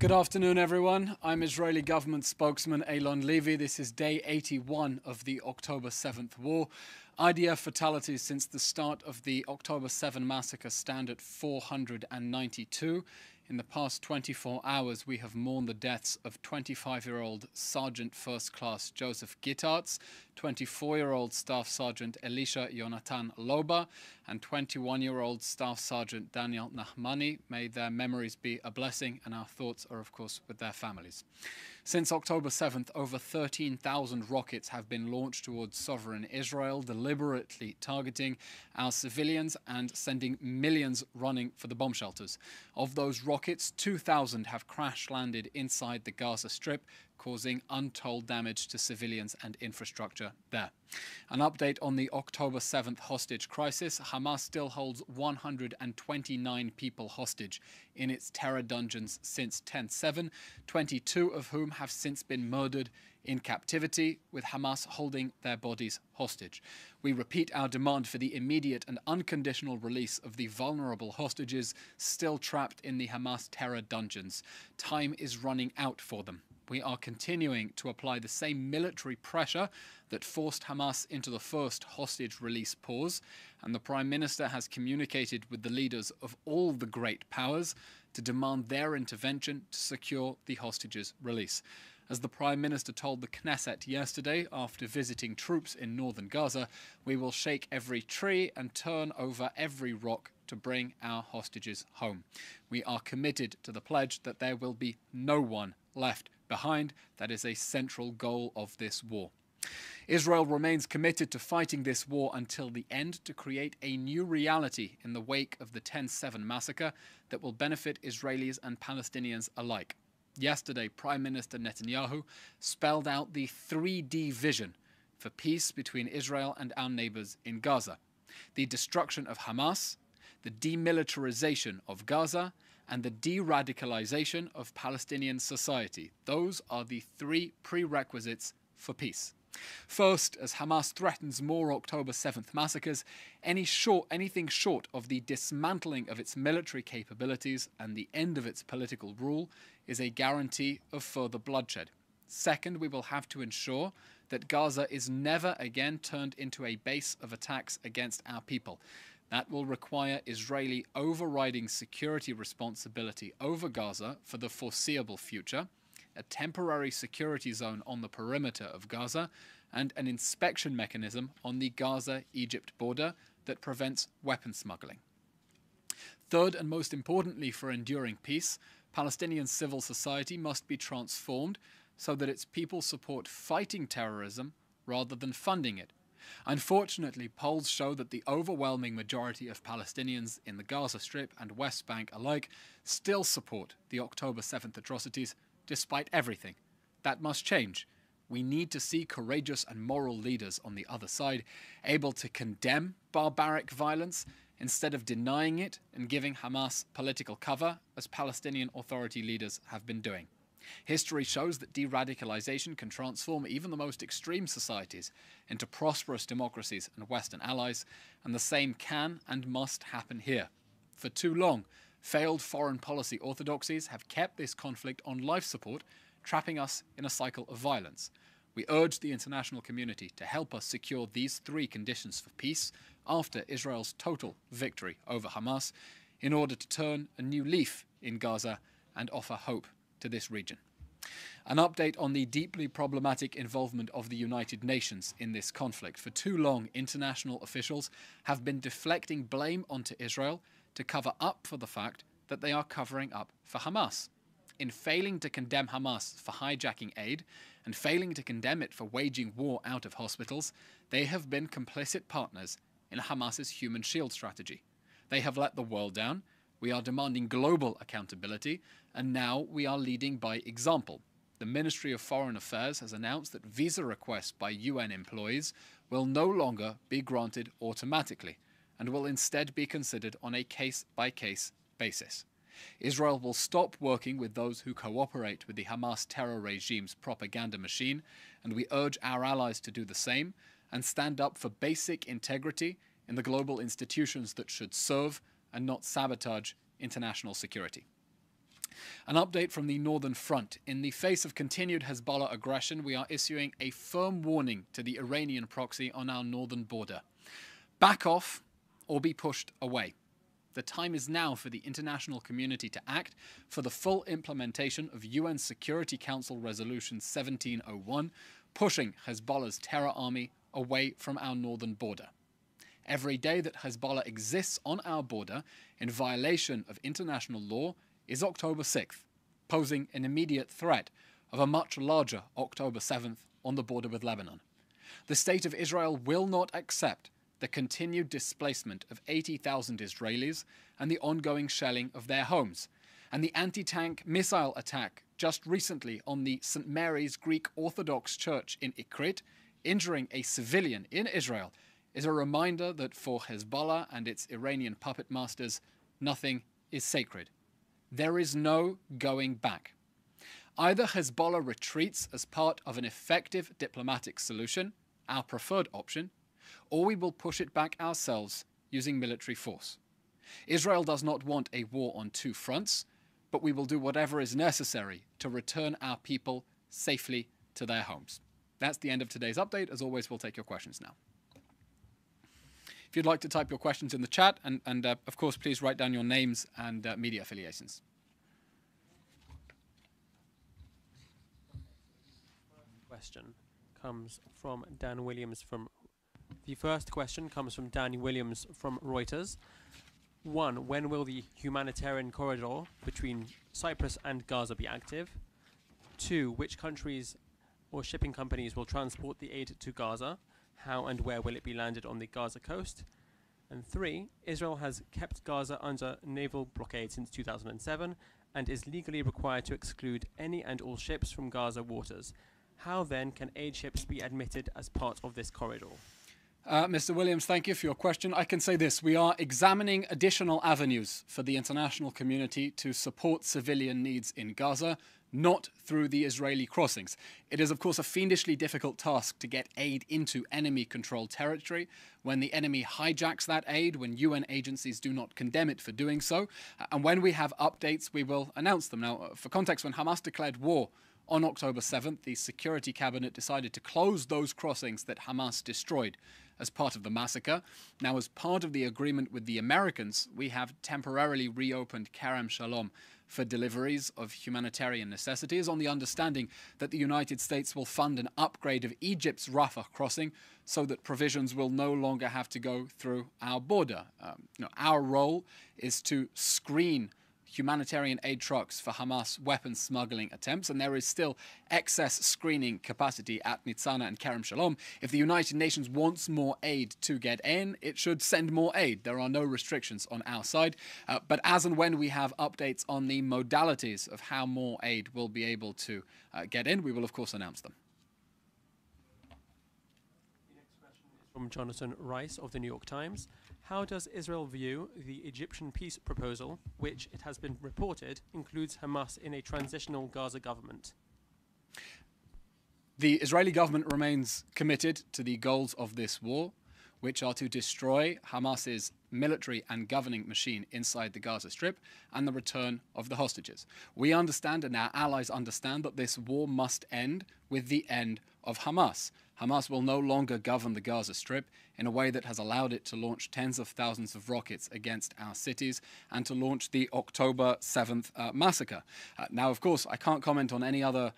Good afternoon, everyone. I'm Israeli government spokesman Eylon Levy. This is day 81 of the October 7th war. IDF fatalities since the start of the October 7 massacre stand at 492. In the past 24 hours, we have mourned the deaths of 25-year-old Sergeant First Class Joseph Gittarz, 24-year-old Staff Sergeant Elisha Yonatan Loba, and 21-year-old Staff Sergeant Daniel Nahmani. May their memories be a blessing, and our thoughts are, of course, with their families. Since October 7th, over 13,000 rockets have been launched towards sovereign Israel, deliberately targeting our civilians and sending millions running for the bomb shelters. Of those rockets, 2,000 have crash-landed inside the Gaza Strip, causing untold damage to civilians and infrastructure there. An update on the October 7th hostage crisis. Hamas still holds 129 people hostage in its terror dungeons since 10/7, 22 of whom have since been murdered in captivity, with Hamas holding their bodies hostage. We repeat our demand for the immediate and unconditional release of the vulnerable hostages still trapped in the Hamas terror dungeons. Time is running out for them. We are continuing to apply the same military pressure that forced Hamas into the first hostage release pause, and the Prime Minister has communicated with the leaders of all the great powers to demand their intervention to secure the hostages' release. As the Prime Minister told the Knesset yesterday after visiting troops in northern Gaza, we will shake every tree and turn over every rock to bring our hostages home. We are committed to the pledge that there will be no one left behind. That is a central goal of this war. Israel remains committed to fighting this war until the end to create a new reality in the wake of the 10/7 massacre that will benefit Israelis and Palestinians alike. Yesterday, Prime Minister Netanyahu spelled out the 3D vision for peace between Israel and our neighbors in Gaza: the destruction of Hamas, the demilitarization of Gaza, and the de-radicalization of Palestinian society. Those are the three prerequisites for peace. First, as Hamas threatens more October 7th massacres, anything short of the dismantling of its military capabilities and the end of its political rule is a guarantee of further bloodshed. Second, we will have to ensure that Gaza is never again turned into a base of attacks against our people. That will require Israeli overriding security responsibility over Gaza for the foreseeable future, a temporary security zone on the perimeter of Gaza, and an inspection mechanism on the Gaza-Egypt border that prevents weapon smuggling. Third, and most importantly for enduring peace, Palestinian civil society must be transformed so that its people support fighting terrorism rather than funding it. Unfortunately, polls show that the overwhelming majority of Palestinians in the Gaza Strip and West Bank alike still support the October 7th atrocities, despite everything. That must change. We need to see courageous and moral leaders on the other side, able to condemn barbaric violence instead of denying it and giving Hamas political cover, as Palestinian Authority leaders have been doing. History shows that de-radicalization can transform even the most extreme societies into prosperous democracies and Western allies, and the same can and must happen here. For too long, failed foreign policy orthodoxies have kept this conflict on life support, trapping us in a cycle of violence. We urge the international community to help us secure these three conditions for peace after Israel's total victory over Hamas, in order to turn a new leaf in Gaza and offer hope to this region. An update on the deeply problematic involvement of the United Nations in this conflict. For too long, international officials have been deflecting blame onto Israel to cover up for the fact that they are covering up for Hamas. In failing to condemn Hamas for hijacking aid and failing to condemn it for waging war out of hospitals, they have been complicit partners in Hamas's human shield strategy. They have let the world down. We are demanding global accountability, and now we are leading by example. The Ministry of Foreign Affairs has announced that visa requests by UN employees will no longer be granted automatically and will instead be considered on a case-by-case basis. Israel will stop working with those who cooperate with the Hamas terror regime's propaganda machine, and we urge our allies to do the same and stand up for basic integrity in the global institutions that should serve and not sabotage international security. An update from the Northern Front. In the face of continued Hezbollah aggression, we are issuing a firm warning to the Iranian proxy on our northern border. Back off or be pushed away. The time is now for the international community to act for the full implementation of UN Security Council Resolution 1701, pushing Hezbollah's terror army away from our northern border. Every day that Hezbollah exists on our border in violation of international law is October 6th, posing an immediate threat of a much larger October 7th on the border with Lebanon. The State of Israel will not accept the continued displacement of 80,000 Israelis and the ongoing shelling of their homes. And the anti-tank missile attack just recently on the St. Mary's Greek Orthodox Church in Ikrit, injuring a civilian in Israel, is a reminder that for Hezbollah and its Iranian puppet masters, nothing is sacred. There is no going back. Either Hezbollah retreats as part of an effective diplomatic solution, our preferred option, or we will push it back ourselves using military force. Israel does not want a war on two fronts, but we will do whatever is necessary to return our people safely to their homes. That's the end of today's update. As always, we'll take your questions now. If you'd like to type your questions in the chat, and of course, please write down your names and media affiliations. Question comes from Dan Williams from... The first question comes from Dan Williams from Reuters. 1. When will the humanitarian corridor between Cyprus and Gaza be active? 2. Which countries or shipping companies will transport the aid to Gaza? How and where will it be landed on the Gaza coast? And 3. Israel has kept Gaza under naval blockade since 2007 and is legally required to exclude any and all ships from Gaza waters. How then can aid ships be admitted as part of this corridor? Mr. Williams, thank you for your question. I can say this. We are examining additional avenues for the international community to support civilian needs in Gaza, not through the Israeli crossings. It is, of course, a fiendishly difficult task to get aid into enemy-controlled territory when the enemy hijacks that aid, when UN agencies do not condemn it for doing so. And when we have updates, we will announce them. Now, for context, when Hamas declared war on October 7th, the Security Cabinet decided to close those crossings that Hamas destroyed as part of the massacre. Now, as part of the agreement with the Americans, we have temporarily reopened Kerem Shalom for deliveries of humanitarian necessities on the understanding that the United States will fund an upgrade of Egypt's Rafah crossing so that provisions will no longer have to go through our border. Our role is to screen humanitarian aid trucks for Hamas weapons smuggling attempts, and there is still excess screening capacity at Nitzana and Kerem Shalom. If the United Nations wants more aid to get in, it should send more aid. There are no restrictions on our side, but as and when we have updates on the modalities of how more aid will be able to get in, we will of course announce them. The next question is from Jonathan Rice of the New York Times. How does Israel view the Egyptian peace proposal, which, it has been reported, includes Hamas in a transitional Gaza government? The Israeli government remains committed to the goals of this war, which are to destroy Hamas's military and governing machine inside the Gaza Strip and the return of the hostages. We understand, and our allies understand, that this war must end with the end of Hamas. Hamas will no longer govern the Gaza Strip in a way that has allowed it to launch tens of thousands of rockets against our cities and to launch the October 7th massacre. Now, of course, I can't comment on any other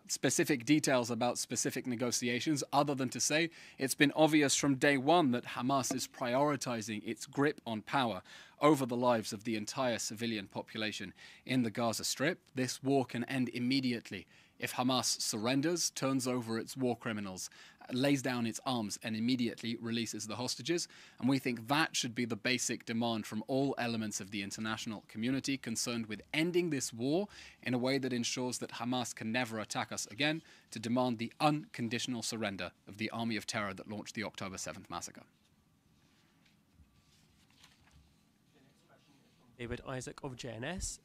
specific details about specific negotiations other than to say it's been obvious from day one that Hamas is prioritizing its grip on power over the lives of the entire civilian population in the Gaza Strip. This war can end immediately if Hamas surrenders, turns over its war criminals, lays down its arms and immediately releases the hostages. And we think that should be the basic demand from all elements of the international community concerned with ending this war in a way that ensures that Hamas can never attack us again, to demand the unconditional surrender of the army of terror that launched the October 7th massacre. The next question is from David Isaac of JNS.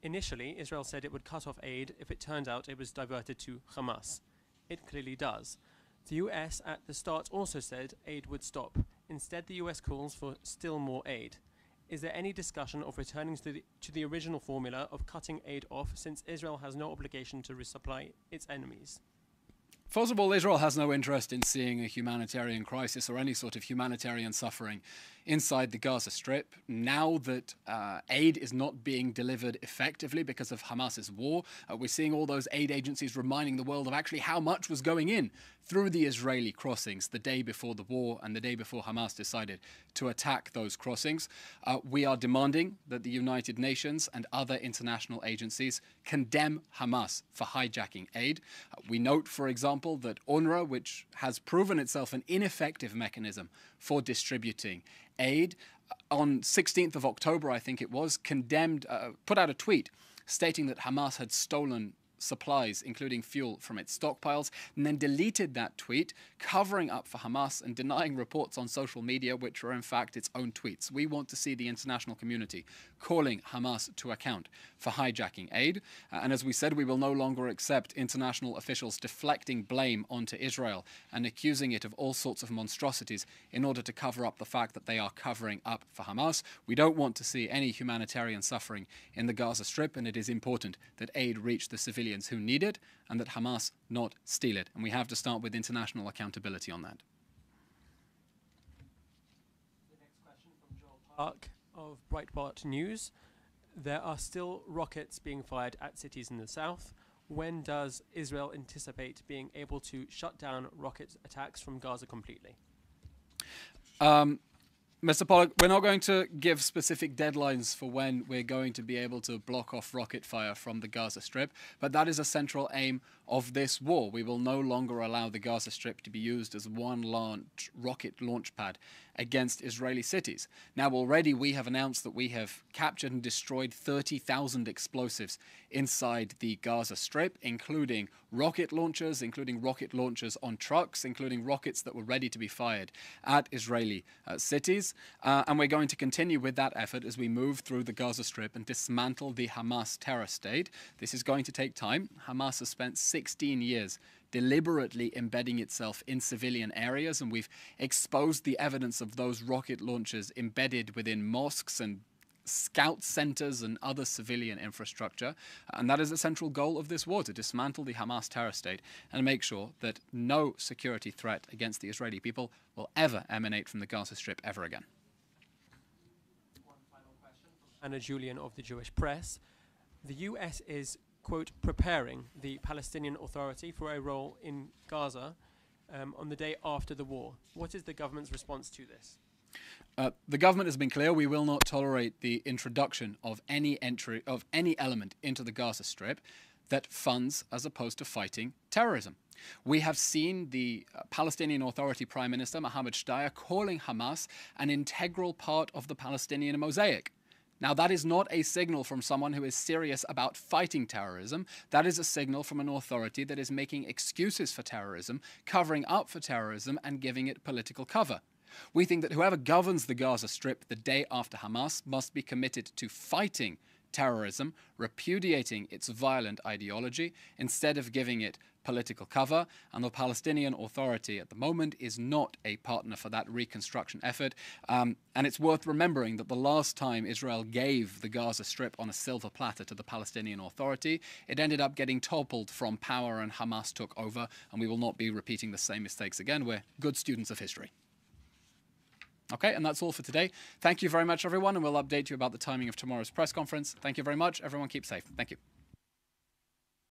Initially, Israel said it would cut off aid if it turned out it was diverted to Hamas. It clearly does. The US at the start also said aid would stop. Instead, the US calls for still more aid. Is there any discussion of returning to the original formula of cutting aid off, since Israel has no obligation to resupply its enemies? First of all, Israel has no interest in seeing a humanitarian crisis or any sort of humanitarian suffering inside the Gaza Strip. Now that aid is not being delivered effectively because of Hamas's war, we're seeing all those aid agencies reminding the world of actually how much was going in through the Israeli crossings the day before the war and the day before Hamas decided to attack those crossings. We are demanding that the United Nations and other international agencies condemn Hamas for hijacking aid. We note, for example, that UNRWA, which has proven itself an ineffective mechanism for distributing aid, on 16th of October, I think it was, put out a tweet stating that Hamas had stolen supplies, including fuel, from its stockpiles, and then deleted that tweet, covering up for Hamas and denying reports on social media, which are in fact its own tweets. We want to see the international community calling Hamas to account for hijacking aid. And as we said, we will no longer accept international officials deflecting blame onto Israel and accusing it of all sorts of monstrosities in order to cover up the fact that they are covering up for Hamas. We don't want to see any humanitarian suffering in the Gaza Strip, and it is important that aid reach the civilians who need it and that Hamas not steal it. And we have to start with international accountability on that. The next question from Joel Park of Breitbart News. There are still rockets being fired at cities in the south. When does Israel anticipate being able to shut down rocket attacks from Gaza completely? Mr. Pollock, we're not going to give specific deadlines for when we're going to be able to block off rocket fire from the Gaza Strip, but that is a central aim of this war. We will no longer allow the Gaza Strip to be used as one rocket launch pad against Israeli cities. Now, already we have announced that we have captured and destroyed 30,000 explosives inside the Gaza Strip, including rocket launchers on trucks, including rockets that were ready to be fired at Israeli cities. And we're going to continue with that effort as we move through the Gaza Strip and dismantle the Hamas terror state. This is going to take time. Hamas has spent 16 years deliberately embedding itself in civilian areas, and we've exposed the evidence of those rocket launchers embedded within mosques and scout centers and other civilian infrastructure. And that is the central goal of this war, to dismantle the Hamas terror state and make sure that no security threat against the Israeli people will ever emanate from the Gaza Strip ever again. One final question from Anna Julian of the Jewish Press. The US is, quote, preparing the Palestinian Authority for a role in Gaza on the day after the war. What is the government's response to this? The government has been clear. We will not tolerate the introduction of any element into the Gaza Strip that funds as opposed to fighting terrorism. We have seen the Palestinian Authority Prime Minister Mohammed Shtayyeh calling Hamas an integral part of the Palestinian mosaic. Now, that is not a signal from someone who is serious about fighting terrorism. That is a signal from an authority that is making excuses for terrorism, covering up for terrorism, and giving it political cover. We think that whoever governs the Gaza Strip the day after Hamas must be committed to fighting terrorism, repudiating its violent ideology, instead of giving it political cover. And the Palestinian Authority at the moment is not a partner for that reconstruction effort. And it's worth remembering that the last time Israel gave the Gaza Strip on a silver platter to the Palestinian Authority, it ended up getting toppled from power and Hamas took over, and we will not be repeating the same mistakes again. We're good students of history. Okay, and that's all for today. Thank you very much, everyone, and we'll update you about the timing of tomorrow's press conference. Thank you very much. Everyone keep safe. Thank you.